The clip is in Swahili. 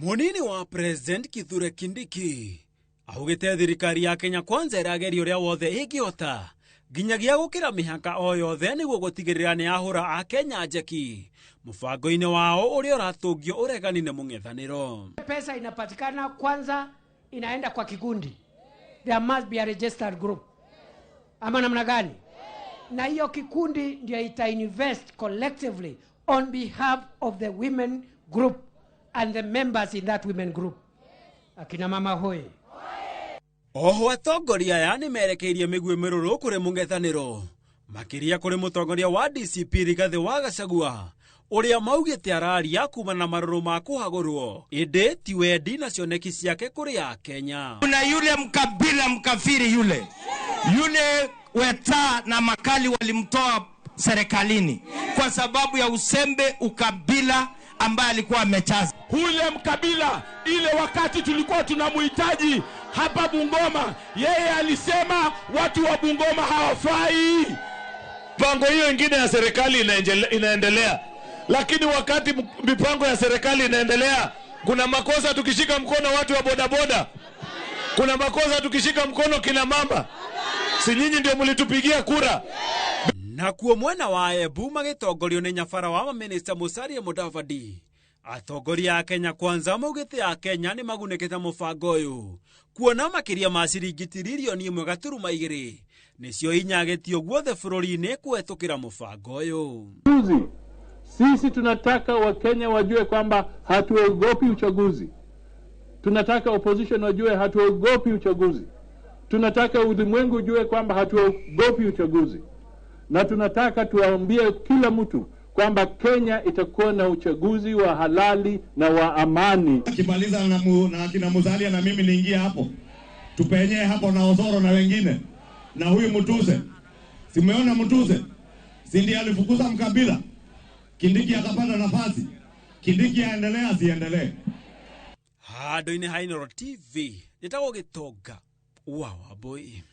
Munini wa President Kithure Kindiki augite thirikari ya Kenya Kwanza irageria uria wothe ingiota nginyagia gukira mihaka o yothe niguo gutigirira ni ahura a Kenya njeki mubango-ini wao uria uratungio uregani na mung'ethaniro. Pesa inapatikana kwanza inaenda kwa kikundi. There must be a registered group. Ama namna gani? Na hiyo kikundi ndio ita invest collectively on behalf of the women group and the members in that women group. Akina mama hoye. Oho atongoria yani merekeirie migwe miruru kuri mung'ethaniro makiria kuri mutongoria wa DCP Rigathi wa Gachagua uria maugite araria kuma na maruru ma kuhagurwo indi ti wendi na cioneki ciake kuri ya Kenya. Kuna yule mkabila mkafiri yule Weta na Makali walimtoa serikalini kwa sababu ya usembe ukabila ambaye alikuwa amechaza. Hule mkabila ile wakati tulikuwa tunamuhitaji hapa Bungoma, yeye alisema watu wa Bungoma hawafai. Mipango hiyo ingine ya serikali inaendelea. Lakini wakati mipango ya serikali inaendelea, kuna makosa tukishika mkono watu wa bodaboda. Kuna makosa tukishika mkono kina mama. Si nyinyi ndio mlitupigia kura. Na kuo mwena wa Embu magitongorio ni nyabara wa Minister Musalia Mudavadi. Atongoria a Kenya Kwanza maugite a Kenya ni magunekete mubango uyu kuona makiria ma ciringi tiririoni 1.2 nicio inyagetio guothe bururi-ini kuetukira mubango uyu. Sisi tunataka Wakenya wajue kwamba hatuogopi uchaguzi. Tunataka opposition wajue hatuogopi uchaguzi. Tunataka ulimwengu ujue kwamba hatuogopi uchaguzi. Na tunataka tuwaambie kila mtu kwamba Kenya itakuwa na uchaguzi wa halali na wa amani. Kimaliza na kina Musalia na mimi niingia hapo. Tupenye hapo na Osoro na wengine. Na huyu Mutuse. Simeona Mutuse. Si ndiye alifukuza mkabila. Kindiki akapata nafasi. Kindiki aendelee asiendelee. Handu-ini ha Inooro TV nitagwo Gitonga wa Wambui.